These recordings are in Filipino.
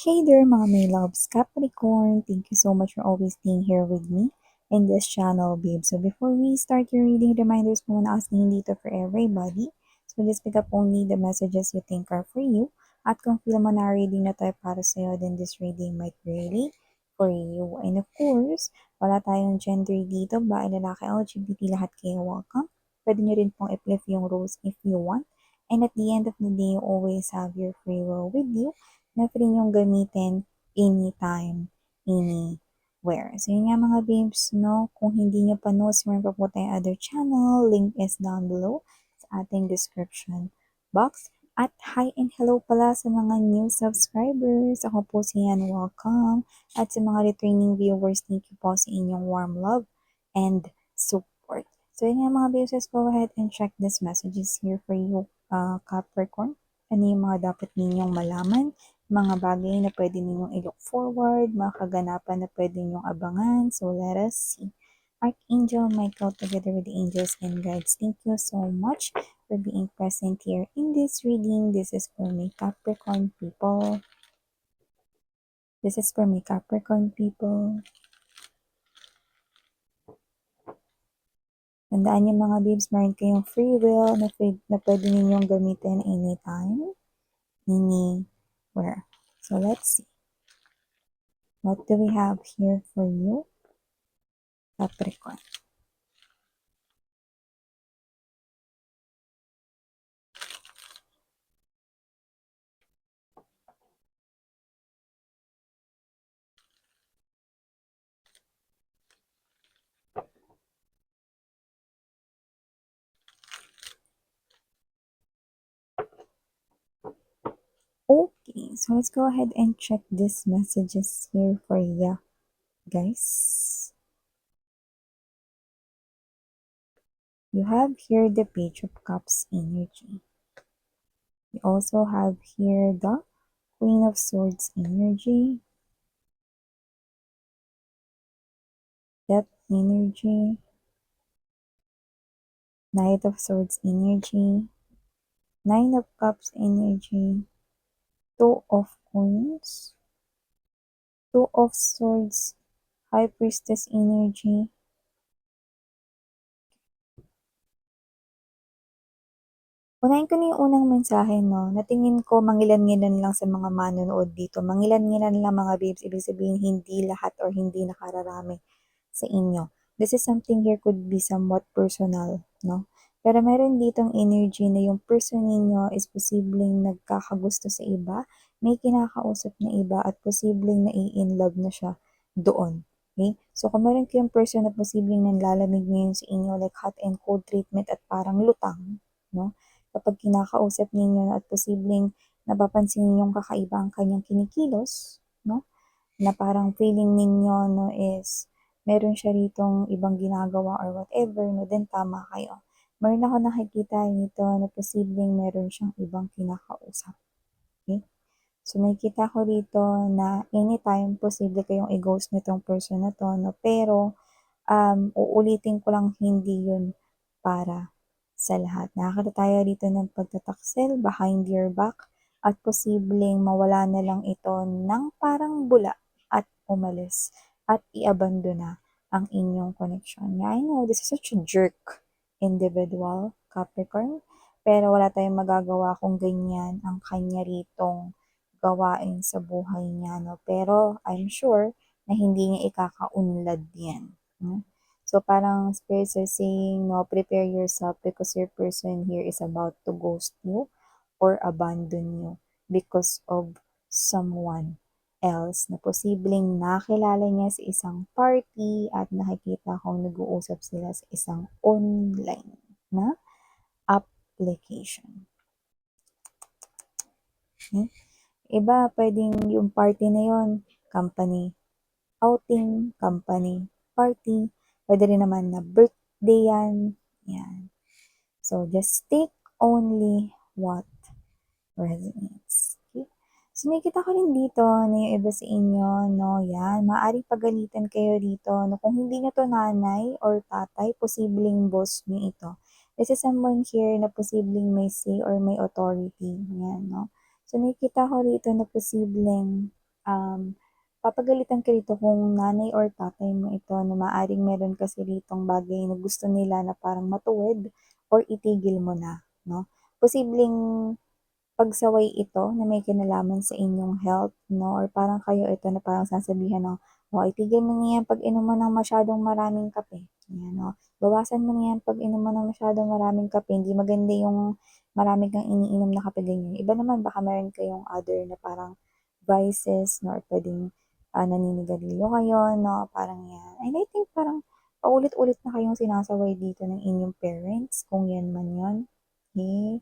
Hey there mga may loves, Capricorn. Thank you so much for always being here with me in this channel, babe. So before we start your reading, reminders po na asking dito for everybody. So just pick up only the messages you think are for you. At kung feel mo na reading na tayo para sa'yo, then this reading might be really for you. And of course, wala tayong gender dito, babae, lalaki, LGBT, lahat kayo welcome. Pwede nyo rin pong i-flip yung roles if you want. And at the end of the day, you always have your free will with you na free niyong gamitin anytime, anywhere. So, yun nga mga babes, no? Kung hindi niyo pa know, meron pa po tayong other channel. Link is down below sa ating description box. At hi and hello pala sa mga new subscribers. Ako po si Yan, welcome. At sa mga returning viewers, thank you po sa inyong warm love and support. So, yun nga mga babes, let's go ahead and check these messages here for you, Capricorn. Ano yung mga dapat ninyong malaman, mga bagay na pwede ninyong i-look forward, mga kaganapan na pwede ninyong abangan. So, let us see. Archangel Michael together with the angels and guides, thank you so much for being present here in this reading. This is for my Capricorn people. This is for my Capricorn people. Tandaan niyo mga babes, meron kayong free will na pwede ninyong gamitin anytime, anywhere. So, let's see. What do we have here for you, Capricorn? Okay, so let's go ahead and check these messages here for you, guys. You have here the Page of Cups energy. You also have here the Queen of Swords energy, Death energy, Knight of Swords energy, Nine of Cups energy, Two of Coins, Two of Swords, High Priestess energy. Unahin ko na yung unang mensahe, no? Natingin ko mangilan-ngilan lang sa mga manonood dito. Mangilan-ngilan lang mga babes, ibig sabihin hindi lahat or hindi nakararami sa inyo. This is something here could be somewhat personal, no? Pero meron ditong energy na yung person ninyo is posibleng nagkakagusto sa iba, may kinakausap na iba, at posibleng nai-inlove na siya doon. Okay? So, kung meron kayong person na posibleng nanlalamig ngayon sa inyo, like hot and cold treatment at parang lutang, no? Kapag kinakausap ninyo at posibleng napapansin ninyong kakaiba ang kanyang kinikilos, no? Na parang feeling ninyo, no, is meron siya ritong ibang ginagawa or whatever, no, then tama kayo. Meron ako nakikita nito na posibleng meron siyang ibang kinakausap. Okay? So, nakikita ko rito na anytime posible kayong i-ghost nitong person na to, no? Pero, uulitin ko lang hindi yun para sa lahat. Nakakita tayo dito ng pagtataksil behind your back at posibleng mawala na lang ito ng parang bula at umalis at i-abandona ang inyong connection. Yeah, I know this is such a jerk individual, Capricorn, pero wala tayong magagawa kung ganyan ang kanya ritong gawain sa buhay niya. No? Pero I'm sure na hindi niya ikakaunlad yan. No? So, parang spirits are saying, no, prepare yourself because your person here is about to ghost you or abandon you because of someone else na posibleng nakilala niya sa isang party at nakikita kong nag-uusap sila sa isang online na application. Okay? Iba, pwedeng yung party na yon company outing, company party, pwede rin naman na birthday yan. Yan. So, just take only what resonates. Okay? So, nakikita ko rin dito na yung iba sa inyo, no, yan, maaaring pagalitan kayo dito, no, kung hindi nyo to nanay or tatay, posibleng boss nyo ito. This is someone here na posibleng may say or may authority. Yan, no. So, nakikita ko rito na posibleng um, papagalitan ka rito kung nanay or tatay mo ito na maaaring meron kasi ritong bagay na gusto nila na parang matuwid or itigil mo na, 'no? Posibleng pagsaway ito na may kinalaman sa inyong health 'no, or parang kayo ito na parang sasabihan ng, "O itigil mo na 'yan pag-inom mo ng masyadong maraming kape." 'Yan, oh. "Bawasan mo na 'yan pag-inom mo ng masyadong maraming kape, hindi maganda yung marami kang iniinom na kape." Ganyan. Iba naman baka meron kayong other na parang vices 'no, or puwedeng, naninigarilyo kayo 'no, parang 'yan. And I think parang paulit-ulit na kayong sinasaway dito ng inyong parents kung 'yan man 'yon, okey.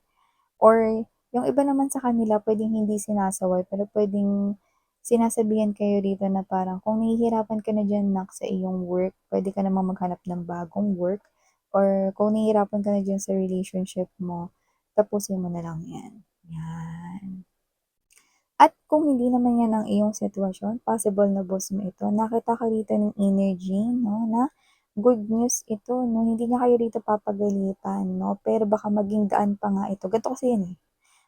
Or yung iba naman sa kanila puwedeng hindi sinasaway pero puwedeng sinasabihan kayo rito na parang, "Kung nahihirapan ka na diyan 'nak sa iyong work, puwede ka namang maghanap ng bagong work or kung nahihirapan ka na diyan sa relationship mo, tapusin mo na lang 'yan." 'Yan. At kung hindi naman 'yan ang iyong sitwasyon, possible na boss mo ito, nakita ko rito ng energy 'no, na good news ito 'no, hindi niya kayo rito papagalitan 'no, pero baka maging daan pa nga ito. Ganito kasi 'yan, eh.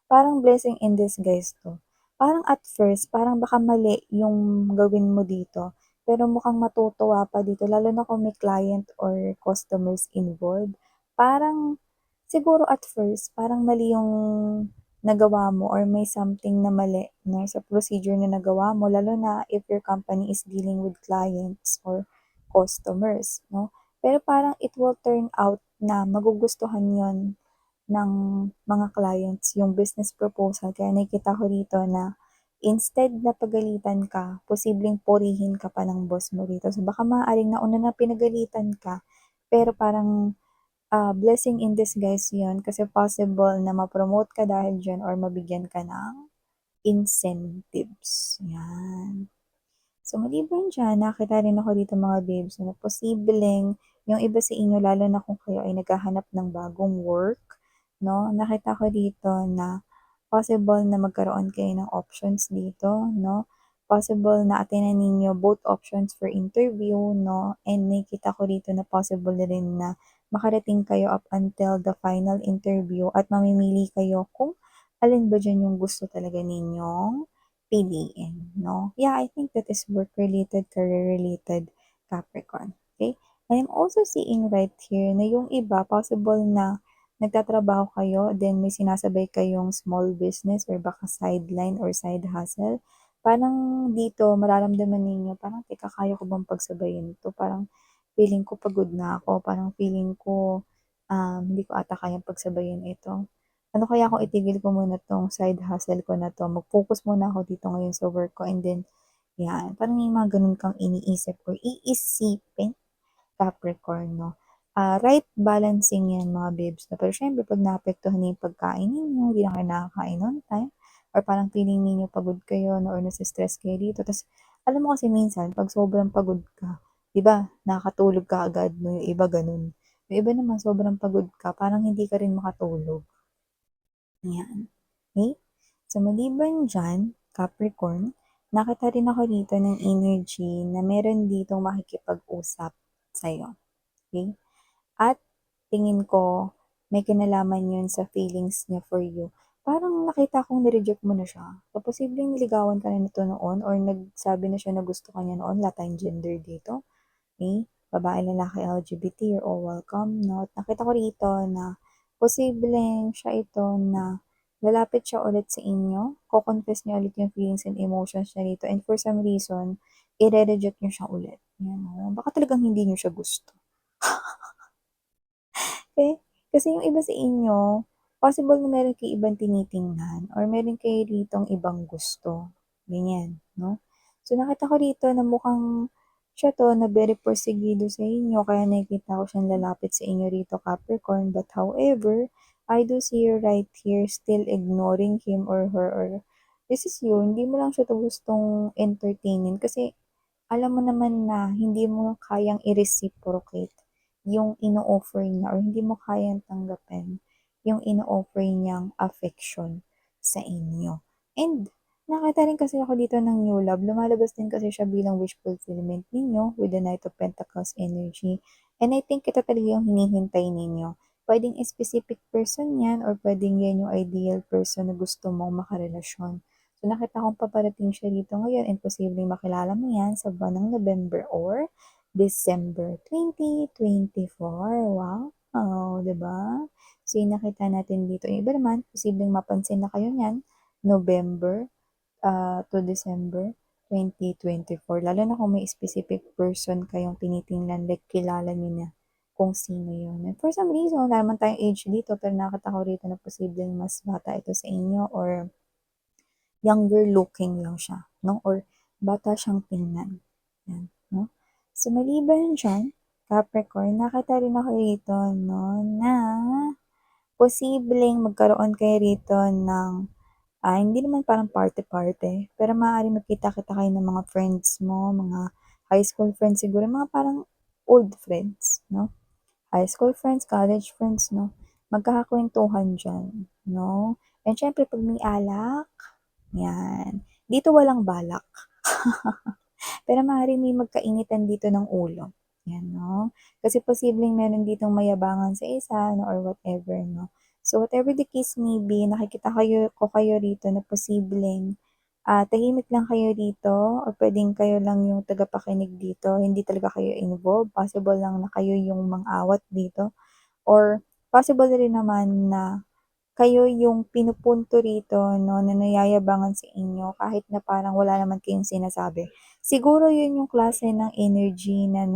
Parang blessing in disguise 'to. Parang at first, parang baka mali yung gawin mo dito, pero mukhang matutuwa pa dito lalo na kung may client or customers involved. Parang siguro at first, parang mali yung nagawa mo or may something na mali 'no, sa procedure na nagawa mo lalo na if your company is dealing with clients or customers 'no. Pero parang it will turn out na magugustuhan yon ng mga clients yung business proposal kaya nakikita ko rito na instead na pagalitan ka, posibleng purihin ka pa ng boss mo rito. So baka maaaring nauna na pinagalitan ka, pero parang, blessing in disguise yun kasi possible na ma-promote ka dahil diyan or mabigyan ka ng incentives, yan. So, maliban diyan nakita rin ako dito mga babes na posibleng yung iba sa inyo lalo na kung kayo ay naghahanap ng bagong work 'no, nakita ko dito na possible na magkaroon kayo ng options dito 'no, possible na attenan ninyo both options for interview 'no, and nakikita ko dito na possible na rin na makarating kayo up until the final interview at mamimili kayo kung alin ba diyan yung gusto talaga ninyong piliin 'no. Yeah, I think that is work related, career related, Capricorn, okay. And I'm also seeing right here na yung iba possible na nagtatrabaho kayo then may sinasabay kayong small business or baka sideline or side hustle. Parang dito mararamdaman ninyo parang, "Teka kaya ko bang pagsabayin 'to?" Parang feeling ko pagod na ako, parang feeling ko, hindi ko ata kayang pagsabayin ito. Ano kaya kung itigil ko muna 'tong side hustle ko na 'to, mag-focus muna ako dito ngayon sa work ko and then 'yan, parang may mga gano'n kang iniisip or iisipin, Capricorn 'no. Right balancing 'yan mga babes 'no, pero siyempre 'pag naapektuhan na yung pagkain ninyo, hindi na kayo nakakain on time or parang feeling ninyo pagod kayo 'no or nase-stress kayo dito ta's alam mo kasi minsan 'pag sobrang pagod ka, 'di ba nakakatulog ka agad 'no, yung iba gano'n. Yung iba naman sobrang pagod ka parang hindi ka rin makatulog. 'Yan, okey. So, maliban diyan, Capricorn, nakita rin ako dito ng energy na meron ditong makikipag-usap sa'yo, okey? At tingin ko may kinalaman 'yun sa feelings niya for you. Parang nakita kong ni-reject mo na siya. So, posibleng niligawan ka na nito noon or nagsabi na siya na gusto ka niya noon, wala tayong gender dito. Okay, babae, lalaki, LGBT, you're all welcome 'no, at nakita ko rito na posibleng siya ito na lalapit siya ulit sa inyo, ko-confess niya ulit yung feelings and emotions niya dito and for some reason, ire-reject niyo siya ulit, yan, oh. Baka talagang hindi niyo siya gusto. Eh, kasi yung iba sa inyo, possible na meron kayong ibang tinitingnan or meron kayo ritong ibang gusto, ganyan, 'no? So, nakita ko rito na mukhang siya 'to na very porsigido sa inyo kaya nakikita ko siyang lalapit sa inyo rito, Capricorn. But however, I do see you right here still ignoring him or her or this is you, hindi mo lang siya 'to gustong entertainin kasi alam mo naman na hindi mo kayang i-reciprocate yung ino-offer niya or hindi mo kayang tanggapin yung ino-offer niyang affection sa inyo. And nakita rin kasi ako dito ng new love, lumalabas din kasi siya bilang wish fulfillment ninyo with the Knight of Pentacles energy. And I think ito talaga yung hinihintay ninyo. Pwedeng specific person yan or pwedeng yan yung ideal person na gusto mong makarelasyon. So, nakita kong paparating siya dito ngayon and posibleng makilala mo 'yan sa buwan ng November or December 2024. Wow, 'di ba? So, yung nakita natin dito. Yung iba naman, posibleng mapansin na kayo niyan, November to December 2024. Lalo na kung may specific person kayong tinitingnan, like kilala niyo na kung sino yun. And for some reason, wala naman tayong age dito, pero nakita ko rito na posibleng mas bata ito sa inyo or younger looking lang siya, no? Or bata siyang tingnan. Yan, no? So, maliban dyan, Capricorn, nakita rin ako rito, no, na posibleng magkaroon kayo rito ng hindi naman parang party-party, pero maaaring magkita-kita kayo ng mga friends mo, mga high school friends siguro, mga parang old friends, no? High school friends, college friends, no? Magkakakwentuhan diyan, no? And syempre 'pag may alak, 'yan. Dito walang balak. Pero maaaring may magkainitan dito ng ulo, 'yan 'no. Kasi posibleng meron ditong mayabangan sa isa 'no or whatever 'no. So, whatever the case may be, nakikita kayo rito na posibleng, tahimik lang kayo dito or puwedeng kayo lang yung tagapakinig dito, hindi talaga kayo involved. Possible lang na kayo yung mang-awat dito or possible rin naman na kayo yung pinupunto rito 'no, na nayayabangan sa inyo kahit na parang wala naman kayong sinasabi. Siguro yun yung klase ng energy na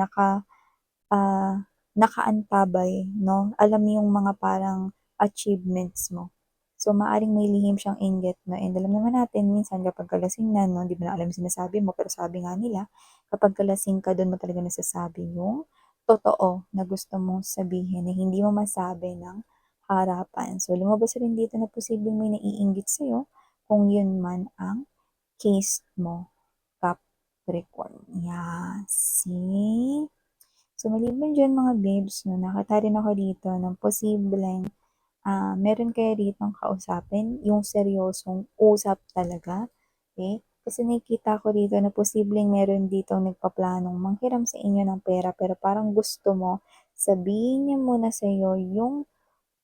ah, nakaantabay 'no, alam mo yung mga parang achievements mo. So, maaaring may lihim siyang inggit 'no, and alam naman natin minsan kapagka lasing na 'no, hindi mo na alam yung sinasabi mo, pero sabi nga nila kapagka lasing ka dun mo talaga nasasabi yung totoo na gusto mong sabihin na hindi mo masabi ng harapan. So, lumabas rin dito na posibleng may naiinggit sa'yo kung yun man ang case mo, Capricorn. Yeah, see? So, maliban diyan mga babes 'no, nakita rin ako dito ng posibleng, meron kayo ditong kausapin, yung seryosong usap talaga, okey? Kasi nakikita ko dito na posibleng meron ditong nagpaplanong manghiram sa inyo ng pera pero parang gusto mo sabihin niya muna sa'yo yung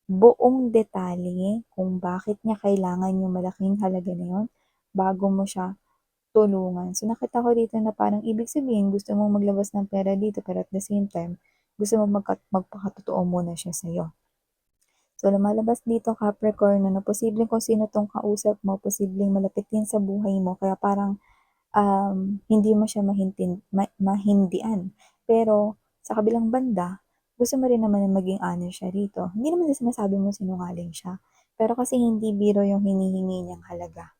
buong detalye kung bakit niya kailangan yung malaking halaga na yun bago mo siya tulungan. So, nakita ko dito na parang ibig sabihin gusto mong maglabas ng pera dito pero at the same time, gusto mong magpakatotoo muna siya sa'yo. So, lumalabas dito Capricorn na posibleng kung sino 'tong kausap mo, posibleng malapit yan sa buhay mo kaya parang, hindi mo siya mahindian. Pero sa kabilang banda, gusto mo rin naman na maging honest siya rito. Hindi naman sa sinasabi mong sinungaling siya, pero kasi hindi biro yung hinihingi niyang halaga.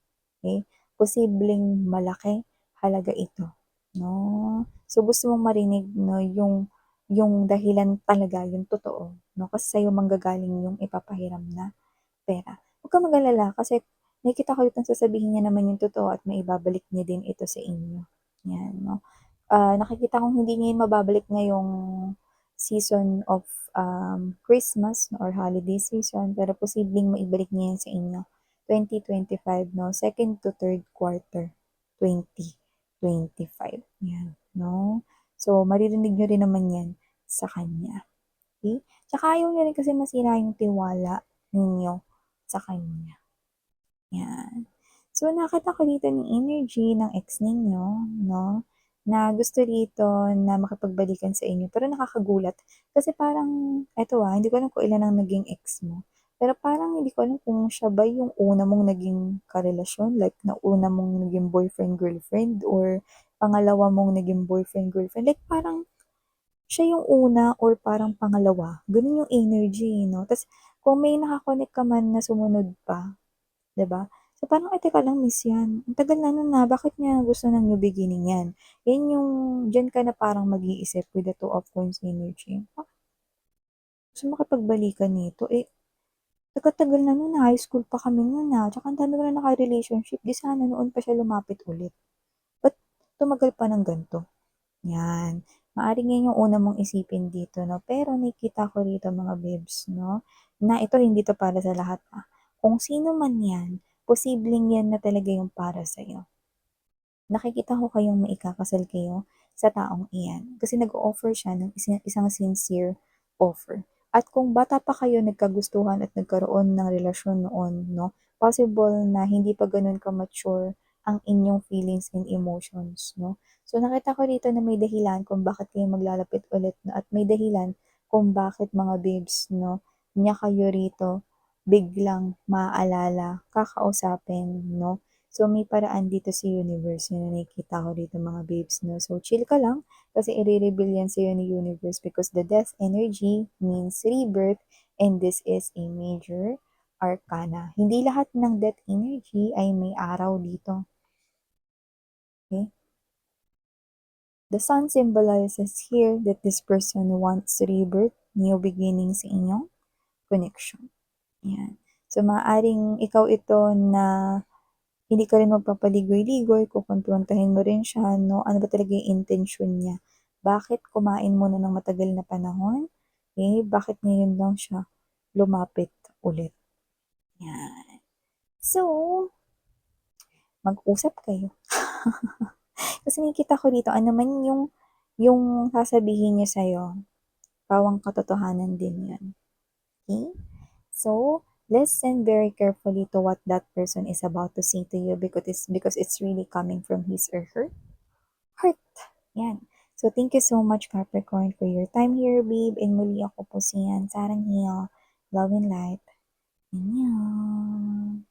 Okay, posibleng malaki halaga ito, 'no. So, gusto mong marinig 'no, yung dahilan talaga, yung totoo, 'no, kasi sa'yo manggagaling yung ipapahiram na pera. Huwag kang mag-alala kasi nakikita ko ditong sasabihin niya naman yung totoo at maibabalik niya din ito sa inyo, 'yan 'no. Nakikita kong hindi niya yun mababalik ngayong season of, Christmas or holiday season, pero posibleng maibalik niya yan sa inyo 2025 'no, second to third quarter 2025, 'yan 'no. So, maririnig niyo rin naman yan sa kanya, okey? Tsaka ayaw niya rin kasi masira yung tiwala ninyo sa kanya. 'Yan. So, nakita ko dito yung energy ng ex ninyo 'no, na gusto rito na makipagbalikan sa inyo pero nakakagulat kasi parang eto, hindi ko alam kung ilan ang naging ex mo, pero parang hindi ko alam kung siya ba yung una mong naging karelasyon, like na una mong naging boyfriend-girlfriend or pangalawa mong naging boyfriend-girlfriend, like parang siya yung una or parang pangalawa, gano'n yung energy, 'no. Ta's kung may naka-connect ka man na sumunod pa 'di ba? So parang, "Ay teka lang miss 'yan, ang tagal na nun, bakit niya gusto ng new beginning 'yan?" 'Yan yung diyan ka na parang mag-iisip with the two of coins energy, bakit gusto makipagbalikan nito, tagal-tagal na nun, high school pa kami nun, tsaka ang dami ko na naka-relationship, 'di sana noon pa siya lumapit ulit, ba't tumagal pa ng gan'to? 'Yan, maaaring 'yan yung una mong isipin dito 'no, pero nakikita ko rito mga babes 'no, na ito hindi 'to para sa lahat, kung sino man 'yan, posibleng 'yan na talaga yung para sa'yo. Nakikita ko kayong maikakasal kayo sa taong iyan, kasi nag-o-offer siya ng isang sincere offer. At kung bata pa kayo nagkagustuhan at nagkaroon ng relasyon noon 'no, possible na hindi pa gano'n ka-mature ang inyong feelings and emotions 'no. So, nakita ko dito na may dahilan kung bakit kayo maglalapit ulit 'no, at may dahilan kung bakit mga babes 'no, niya kayo rito biglang maaalala, kakausapin 'no. So, may paraan dito sa universe, yun ang nakikita ko dito mga babes 'no. So, chill ka lang kasi ire-reveal yan sa'yo ni universe because the death energy means rebirth and this is a major arcana. Hindi lahat ng death energy ay may araw dito. Okay? The sun symbolizes here that this person wants rebirth, new beginning sa inyong connection. Yan. So, maaaring ikaw ito na hindi ka rin magpapaligoy-ligoy, kukumprontahin mo rin siya, no? Ano ba talaga yung intention niya? Bakit kumain muna ng matagal na panahon? Eh, bakit ngayon lang siya lumapit ulit? Yan. So, mag-usap kayo. Kasi nakikita ko dito, ano man yung sasabihin niya sa'yo, pawang katotohanan din yan. Okay? So, listen very carefully to what that person is about to say to you because it's really coming from his or her heart. Yan. So, thank you so much, Capricorn, for your time here, babe. And muli ako po si Sarang Hill. Love and light. Annyeong.